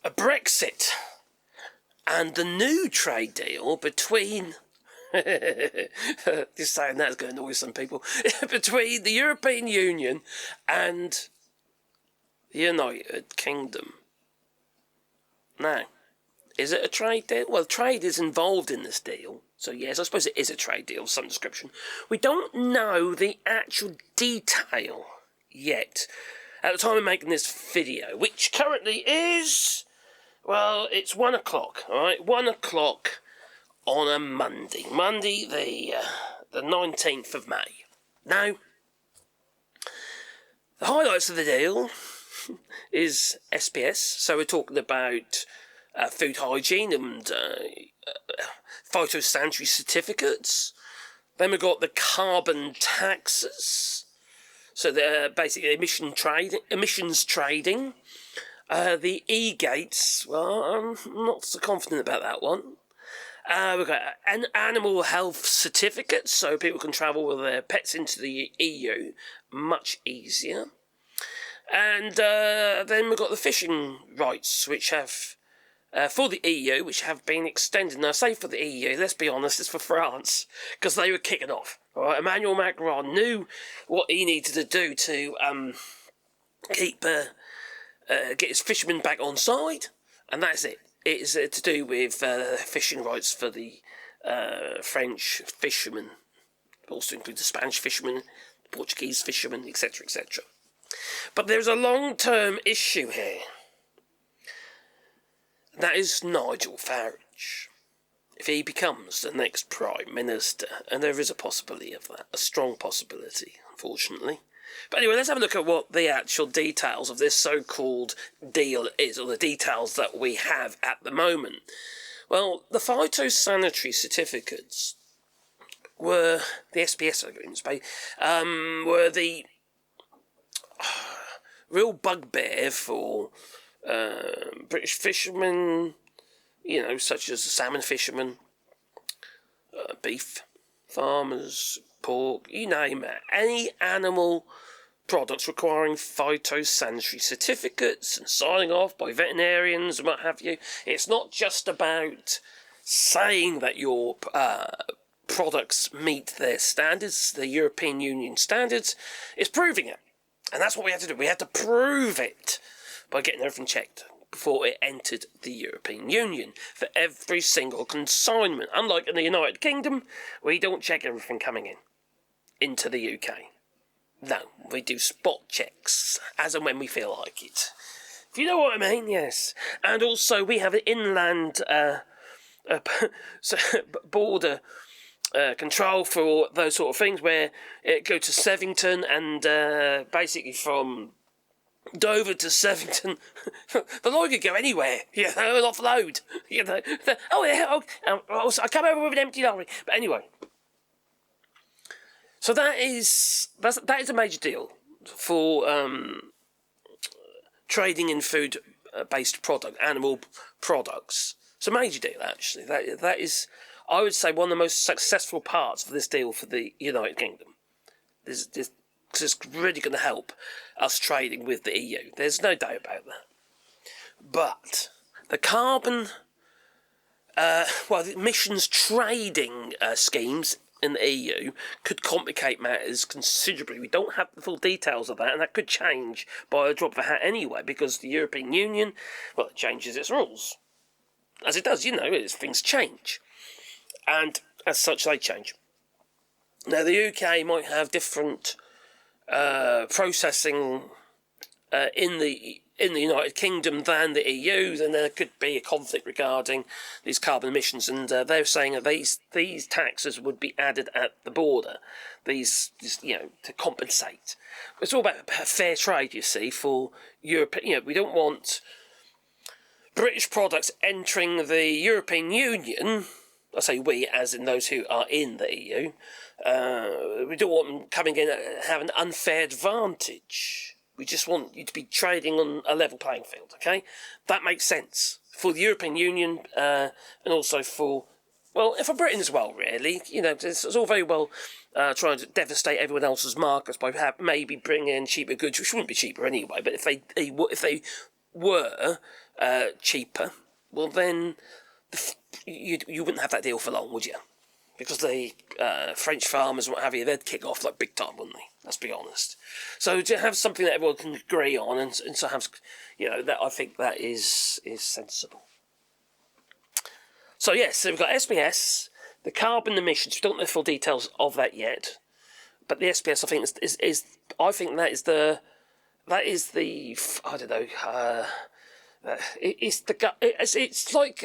a Brexit and the new trade deal between, just saying that's going to annoy some people, between the European Union and the United Kingdom. Now, is it a trade deal? Well, trade is involved in this deal. So yes, I suppose it is a trade deal of some description. We don't know the actual detail yet at the time of making this video, which currently is, well, it's 1 o'clock, alright? 1 o'clock on a Monday. Monday the 19th of May. Now, the highlights of the deal is SPS, so we're talking about food hygiene and phytosanitary certificates. Then we've got the carbon taxes, so they're basically emissions trading. The e-gates, well, I'm not so confident about that one. We've got animal health certificates, so people can travel with their pets into the EU much easier. And then we've got the fishing rights, which have, for the EU, which have been extended. Now, I say for the EU, let's be honest, it's for France, because they were kicking off. All right? Emmanuel Macron knew what he needed to do to get his fishermen back on side, and that's it. It's to do with fishing rights for the French fishermen, also include the Spanish fishermen, Portuguese fishermen, etc., etc. But there's a long-term issue here. That is Nigel Farage. If he becomes the next Prime Minister, and there is a possibility of that, a strong possibility, unfortunately. But anyway, let's have a look at what the actual details of this so-called deal is, or the details that we have at the moment. Well, the phytosanitary certificates were, the SPS agreements, were the real bugbear for British fishermen, you know, such as the salmon fishermen, beef farmers, pork, you name it. Any animal products requiring phytosanitary certificates and signing off by veterinarians and what have you. It's not just about saying that your products meet their standards, the European Union standards, it's proving it. And that's what we had to do. We had to prove it by getting everything checked before it entered the European Union for every single consignment. Unlike in the United Kingdom, we don't check everything coming into the UK. No, we do spot checks as and when we feel like it. If you know what I mean, yes. And also we have an inland border control for those sort of things, where it go to Sevington and basically from Dover to Sevington, the lorry could go anywhere, you know, and offload, you know. I come over with an empty lorry. But anyway, so that is a major deal for trading in food-based animal products. It's a major deal, actually. That is, I would say, one of the most successful parts of this deal for the United Kingdom. Because it's really going to help us trading with the EU. There's no doubt about that. But the carbon, the emissions trading schemes in the EU could complicate matters considerably. We don't have the full details of that, and that could change by a drop of a hat anyway, because the European Union, well, it changes its rules. As it does, you know, things change. And as such, they change. Now, the UK might have different processing in the United Kingdom than the EU, then there could be a conflict regarding these carbon emissions, and they're saying that these taxes would be added at the border, these to compensate. It's all about fair trade, you see, for Europe. You know, we don't want British products entering the European Union. I say we, as in those who are in the EU. We don't want them coming in and have an unfair advantage. We just want you to be trading on a level playing field, okay? That makes sense for the European Union and also for Britain as well, really. You know, it's all very well trying to devastate everyone else's markets by maybe bringing in cheaper goods, which wouldn't be cheaper anyway, but if they were cheaper, well then you wouldn't have that deal for long, would you? Because the French farmers and what have you, they'd kick off like big time, wouldn't they? Let's be honest. So to have something that everyone can agree on, and so have, that I think that is sensible. So yes, so we've got SBS, the carbon emissions. We don't know the full details of that yet, but the SBS I think is I think that is the I don't know. It's like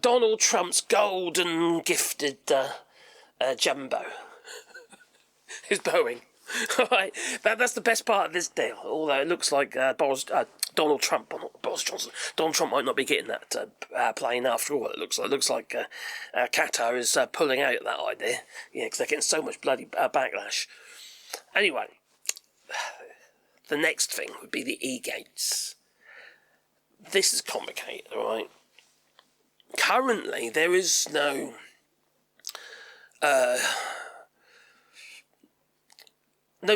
Donald Trump's golden gifted jumbo. His Boeing. Right, that's the best part of this deal. Although it looks like Donald Trump, Boris Johnson. Donald Trump might not be getting that plane after all. It looks like Qatar is pulling out that idea. Yeah, because they're getting so much bloody backlash. Anyway, the next thing would be the e-gates. This is complicated, right? Currently, there is no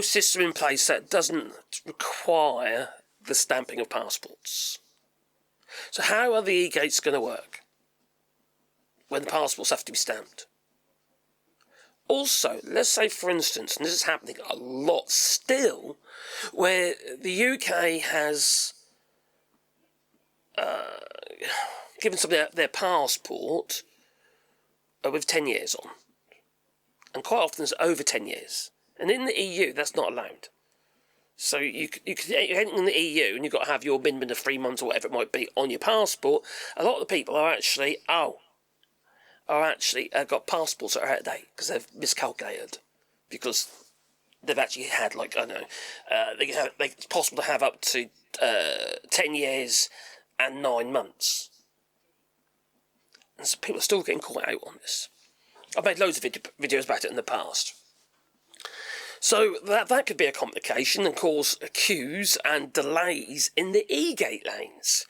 system in place that doesn't require the stamping of passports. So how are the e-gates going to work when the passports have to be stamped? Also, let's say, for instance, and this is happening a lot still, where the UK has given somebody their passport with 10 years on. And quite often it's over 10 years. And in the EU, that's not allowed. So you're in the EU and you've got to have your minimum of 3 months or whatever it might be on your passport. A lot of the people are actually got passports that are out of date because they've miscalculated. Because they've actually had, like, I don't know, it's possible to have up to 10 years and 9 months. And so people are still getting caught out on this. I've made loads of videos about it in the past. So that could be a complication and cause queues and delays in the e-gate lanes.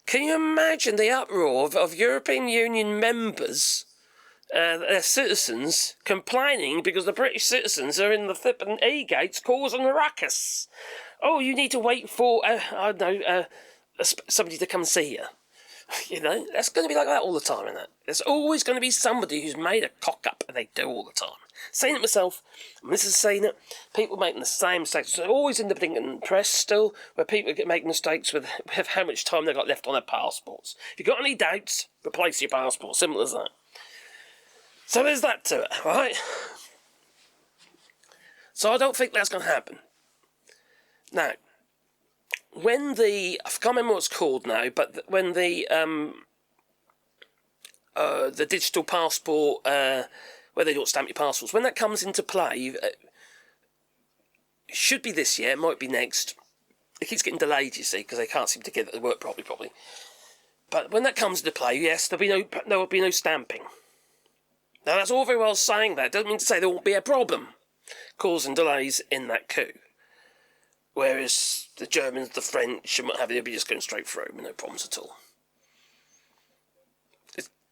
Can you imagine the uproar of European Union members, their citizens, complaining because the British citizens are in the flipping e-gates causing a ruckus? Oh, you need to wait for, somebody to come see you. That's going to be like that all the time, isn't it? There's always going to be somebody who's made a cock up, and they do all the time. Saying it myself, and this is saying it, people making the same mistakes. There's always independent press still, where people make mistakes with how much time they've got left on their passports. If you've got any doubts, replace your passport. Simple as that. So there's that to it, right? So I don't think that's going to happen. Now, when I can't remember what it's called now, but when the digital passport, where they don't stamp your passports, when that comes into play, it should be this year, it might be next. It keeps getting delayed, you see, because they can't seem to get it to work properly. But when that comes into play, yes, there will be no stamping. Now, that's all very well saying that. It doesn't mean to say there won't be a problem causing delays in that coup. Whereas the Germans, the French, and what have you, they'll be just going straight through with no problems at all.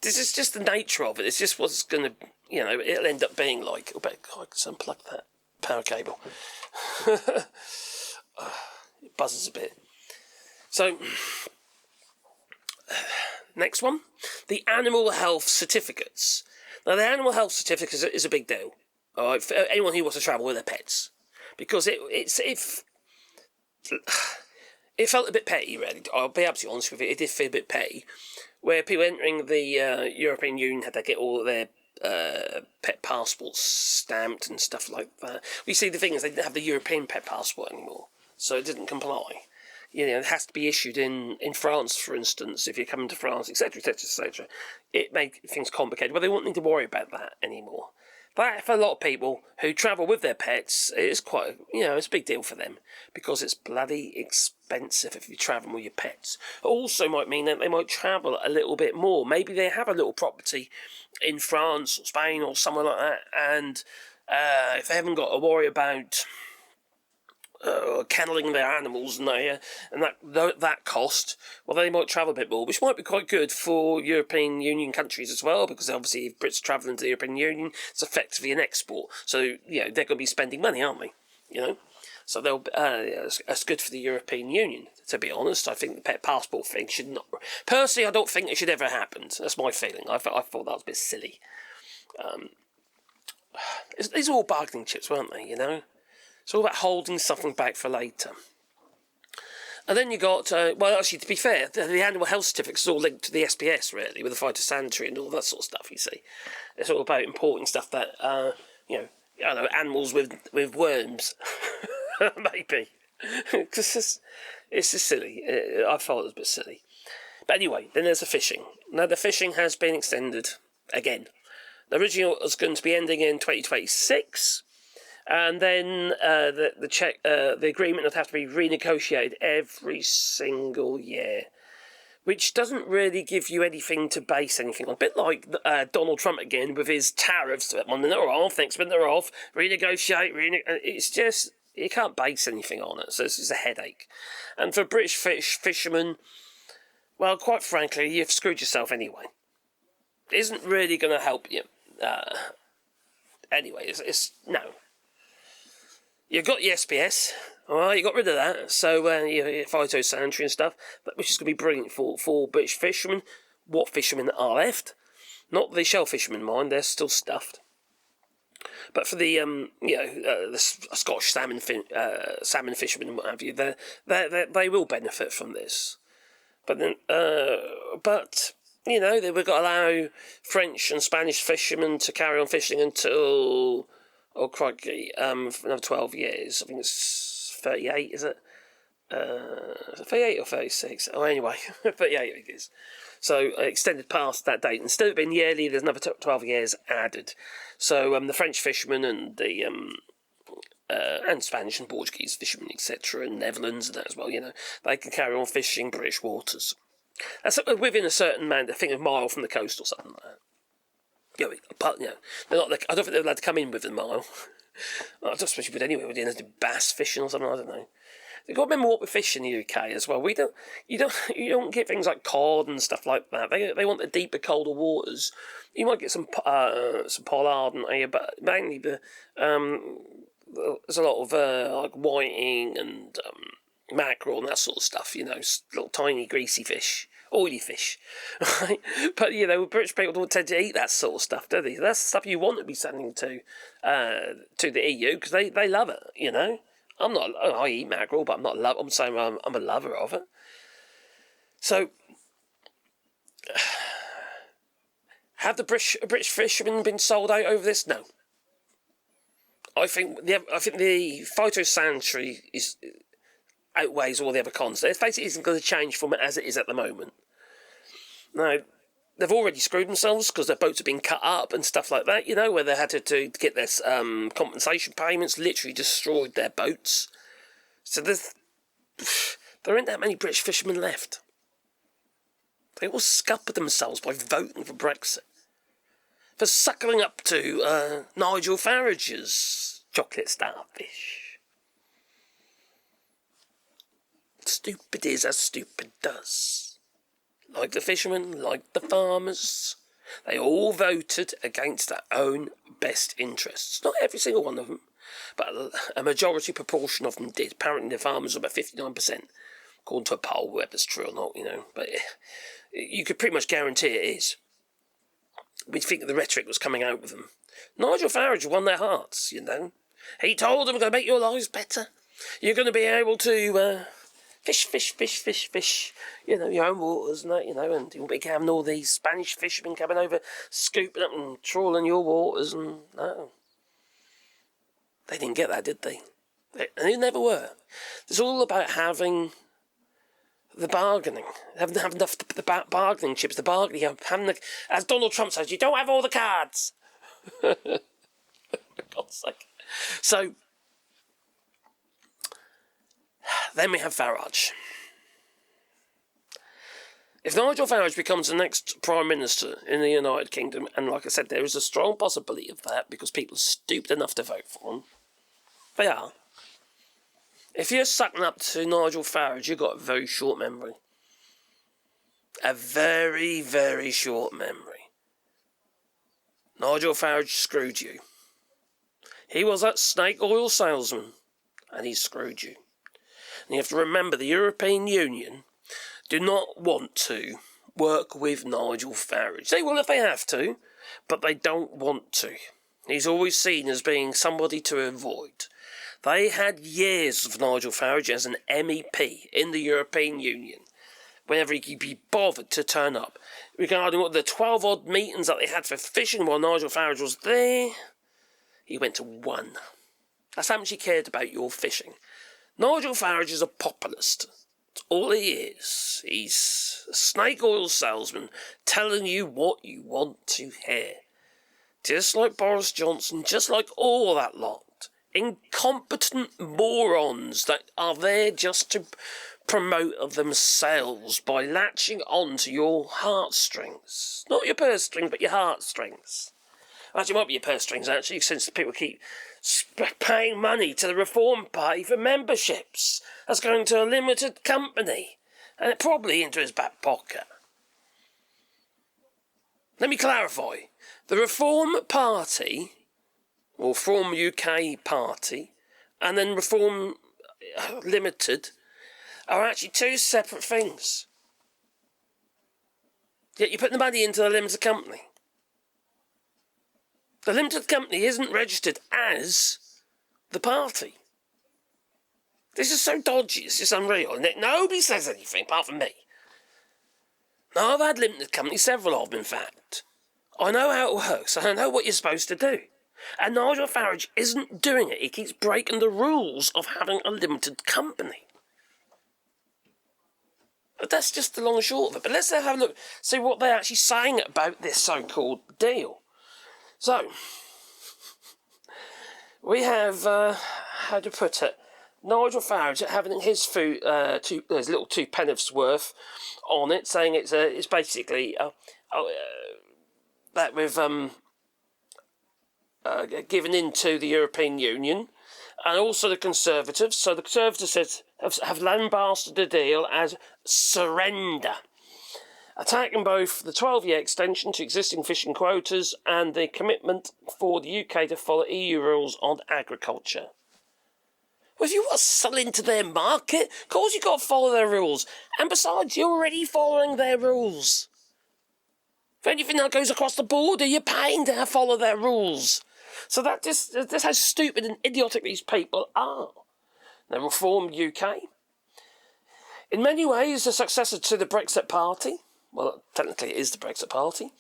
This is just the nature of it. It's just what's going to, it'll end up being like. I can unplug that power cable. It buzzes a bit. So, next one. The animal health certificates. Now, the animal health certificate is a big deal. All right, for anyone who wants to travel with their pets. Because it felt a bit petty, really. I'll be absolutely honest with you. It did feel a bit petty, where people entering the European Union had to get all of their pet passports stamped and stuff like that. Well, you see, the thing is, they didn't have the European pet passport anymore, so it didn't comply. It has to be issued in France, for instance, if you're coming to France, etc., etc., etc. It made things complicated, but they won't need to worry about that anymore. But for a lot of people who travel with their pets, it's quite, it's a big deal for them because it's bloody expensive if you're travelling with your pets. It also might mean that they might travel a little bit more. Maybe they have a little property in France or Spain or somewhere like that, and if they haven't got to worry about kennelling their animals and that cost, well, they might travel a bit more, which might be quite good for European Union countries as well, because obviously if Brits travel into the European Union, it's effectively an export. So, they're going to be spending money, aren't they? So they'll that's good for the European Union. to be honest. I think the pet passport thing should not... Personally, I don't think it should ever have happened. That's my feeling. I thought that was a bit silly. These are all bargaining chips, weren't they, you know? It's all about holding something back for later. And then you got, well, actually, to be fair, the animal health certificates is all linked to the SPS, really, with the phytosanitary and all that sort of stuff, you see. It's all about importing stuff that, you know, I don't know, animals with worms, maybe. Because it's just silly. I thought it was a bit silly. But anyway, then there's the fishing. Now, the fishing has been extended again. The original was going to be ending in 2026. And then the agreement would have to be renegotiated every single year, which doesn't really give you anything to base anything on. A bit like Donald Trump again with his tariffs. One minute they're off, next minute they're off. Renegotiate. It's just, you can't base anything on it, so it's just a headache. And for British fishermen, well, quite frankly, you've screwed yourself anyway. It isn't really going to help you. Anyway, it's no. You've got the SPS, alright, you got rid of that, so your phytosanitary and stuff, which is going to be brilliant for British fishermen. What fishermen are left? Not the shell fishermen, mind, they're still stuffed. But for the the Scottish salmon fishermen and what have you, they will benefit from this. But then, you know, we've got to allow French and Spanish fishermen to carry on fishing until... Oh, crikey, for another 12 years. I think it's 38, is it? 38 or 36? Oh, anyway, 38 it is. So, extended past that date. Instead of being yearly, there's another 12 years added. So, the French fishermen and the and Spanish and Portuguese fishermen, etc., and Netherlands and that as well, you know, they can carry on fishing British waters. That's within a certain amount, I think a mile from the coast or something like that. But, you know, they're not. I don't think they're allowed to come in with a mile. I don't suppose you would anyway. Would you do bass fishing or something? I don't know. You've got to remember what we fish in the UK as well. You don't get things like cod and stuff like that. They want the deeper, colder waters. You might get some pollard and here, but mainly there's a lot of like whiting and mackerel and that sort of stuff. You know, little tiny greasy fish. Oily fish, right? But, you know, British people don't tend to eat that sort of stuff, do they? That's the stuff you want to be sending to the EU, because they love it, you know? I eat mackerel, but I'm saying I'm a lover of it. So, have the British fishermen been sold out over this? No. I think the phytosanitary outweighs all the other cons. It basically isn't going to change from it as it is at the moment. Now, they've already screwed themselves because their boats have been cut up and stuff like that, you know, where they had to get their compensation payments, literally destroyed their boats. So there aren't that many British fishermen left. They all scuppered themselves by voting for Brexit. For suckling up to Nigel Farage's chocolate starfish. Stupid is as stupid does. Like the fishermen, like the farmers, they all voted against their own best interests. Not every single one of them, but a majority proportion of them did. Apparently the farmers were about 59%, according to a poll, whether it's true or not, you know. But you could pretty much guarantee it is. We think the rhetoric was coming out with them. Nigel Farage won their hearts, you know. He told them, we're going to make your lives better. You're going to be able to... Fish, you know, your own waters and that, you know, and you'll be having all these Spanish fishermen coming over, scooping up and trawling your waters, and no. They didn't get that, did they? They never were. It's all about having the bargaining, having enough the bargaining chips, the bargaining, having the, as Donald Trump says, you don't have all the cards. For God's sake. So, then we have Farage. If Nigel Farage becomes the next Prime Minister in the United Kingdom, and like I said, there is a strong possibility of that because people are stupid enough to vote for him. They are. If you're sucking up to Nigel Farage, you've got a very short memory. A very, very short memory. Nigel Farage screwed you. He was that snake oil salesman, and he screwed you. And you have to remember the European Union do not want to work with Nigel Farage. They will if they have to, but they don't want to. He's always seen as being somebody to avoid. They had years of Nigel Farage as an MEP in the European Union, whenever he could be bothered to turn up. Regarding what the 12-odd meetings that they had for fishing while Nigel Farage was there, he went to one. That's how much he cared about your fishing. Nigel Farage is a populist. That's all he is. He's a snake oil salesman telling you what you want to hear. Just like Boris Johnson, just like all that lot. Incompetent morons that are there just to promote themselves by latching on to your heartstrings. Not your purse string, but your heartstrings. Actually, it might be your purse strings, actually, since people keep paying money to the Reform Party for memberships. That's going to a limited company, and it probably into his back pocket. Let me clarify. The Reform Party, or Reform UK Party, and then Reform Limited are actually two separate things. Yet you put the money into the limited company. The limited company isn't registered as the party. This is so dodgy, it's just unreal. And nobody says anything apart from me. Now, I've had limited companies, several of them in fact. I know how it works, and I know what you're supposed to do. And Nigel Farage isn't doing it. He keeps breaking the rules of having a limited company. But that's just the long and short of it. But let's have a look, see what they're actually saying about this so-called deal. So, we have, how to put it, Nigel Farage having his food, there's a little 2 pence worth on it, saying it's basically that we've given in to the European Union, and also the Conservatives. So the Conservatives have lambasted the deal as surrender, attacking both the 12-year extension to existing fishing quotas and the commitment for the UK to follow EU rules on agriculture. Well, if you want to sell into their market, of course you've got to follow their rules. And besides, you're already following their rules. For anything that goes across the border, you're paying to follow their rules. So that's how stupid and idiotic these people are. Now, Reform UK, in many ways, a successor to the Brexit Party. Well, technically it is the Brexit Party.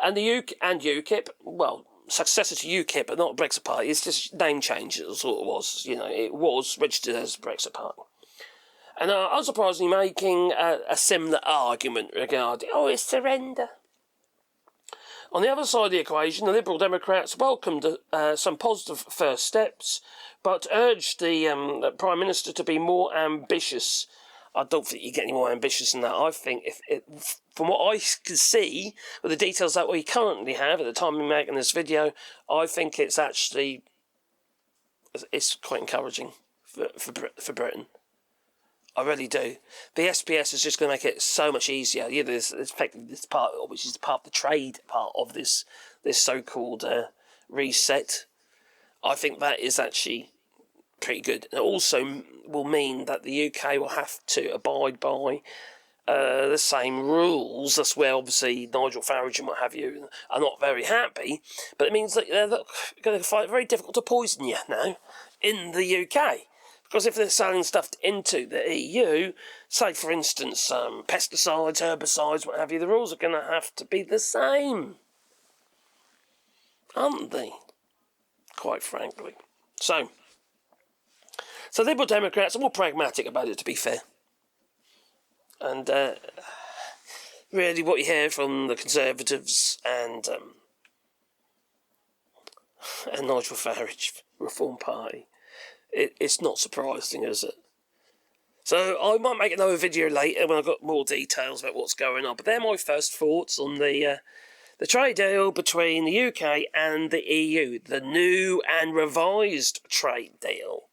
And UKIP, well, successor to UKIP, but not the Brexit Party. It's just name change, that's all it was. You know, it was registered as the Brexit Party. And unsurprisingly making a similar argument regarding, it's surrender. On the other side of the equation, the Liberal Democrats welcomed some positive first steps, but urged the Prime Minister to be more ambitious. I don't think you get any more ambitious than that. I think, from what I can see, with the details that we currently have at the time of making this video, I think it's quite encouraging for Britain. I really do. The SPS is just going to make it so much easier. Yeah, this part, which is part of the trade part of this so-called reset. I think that is actually pretty good. It also will mean that the UK will have to abide by the same rules. That's where obviously Nigel Farage and what have you are not very happy. But it means that they're going to find it very difficult to poison you now in the UK. Because if they're selling stuff into the EU, say for instance pesticides, herbicides, what have you, the rules are going to have to be the same. Aren't they? Quite frankly. So Liberal Democrats are more pragmatic about it, to be fair. And really what you hear from the Conservatives and Nigel Farage, Reform Party, it's not surprising, is it? So I might make another video later when I've got more details about what's going on. But they're my first thoughts on the trade deal between the UK and the EU, the new and revised trade deal,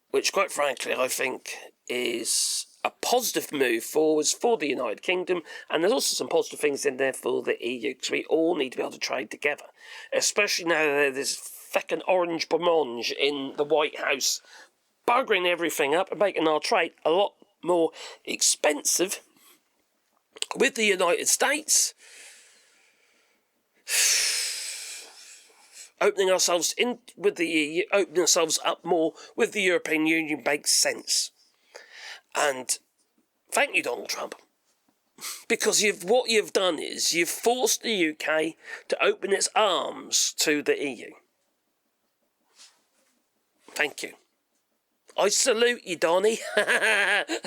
which, quite frankly, I think is a positive move forwards for the United Kingdom, and there's also some positive things in there for the EU, because we all need to be able to trade together, especially now that there's feckin' orange blancmange in the White House buggering everything up and making our trade a lot more expensive with the United States, opening ourselves in with the EU, opening ourselves up more with the European Union makes sense. And thank you, Donald Trump, because what you've done is you've forced the UK to open its arms to the EU. Thank you. I salute you, Donny.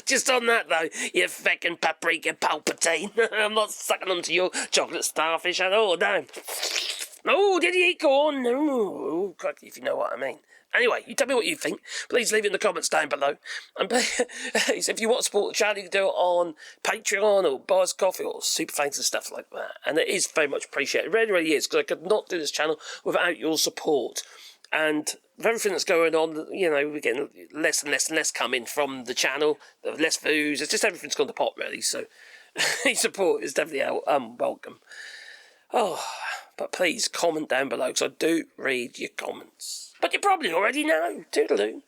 Just on that, though, you feckin' paprika Palpatine. I'm not sucking onto your chocolate starfish at all, no. Oh, did he eat corn? No. God, if you know what I mean. Anyway, you tell me what you think. Please leave it in the comments down below. And if you want to support the channel, you can do it on Patreon or buy us coffee or super thanks and stuff like that. And it is very much appreciated. It really, really is, because I could not do this channel without your support. And with everything that's going on, you know, we're getting less and less and less coming from the channel. There's less views. It's just everything's gone to pot, really. So your support is definitely welcome. Oh, but please comment down below, because I do read your comments. But you probably already know. Toodaloo.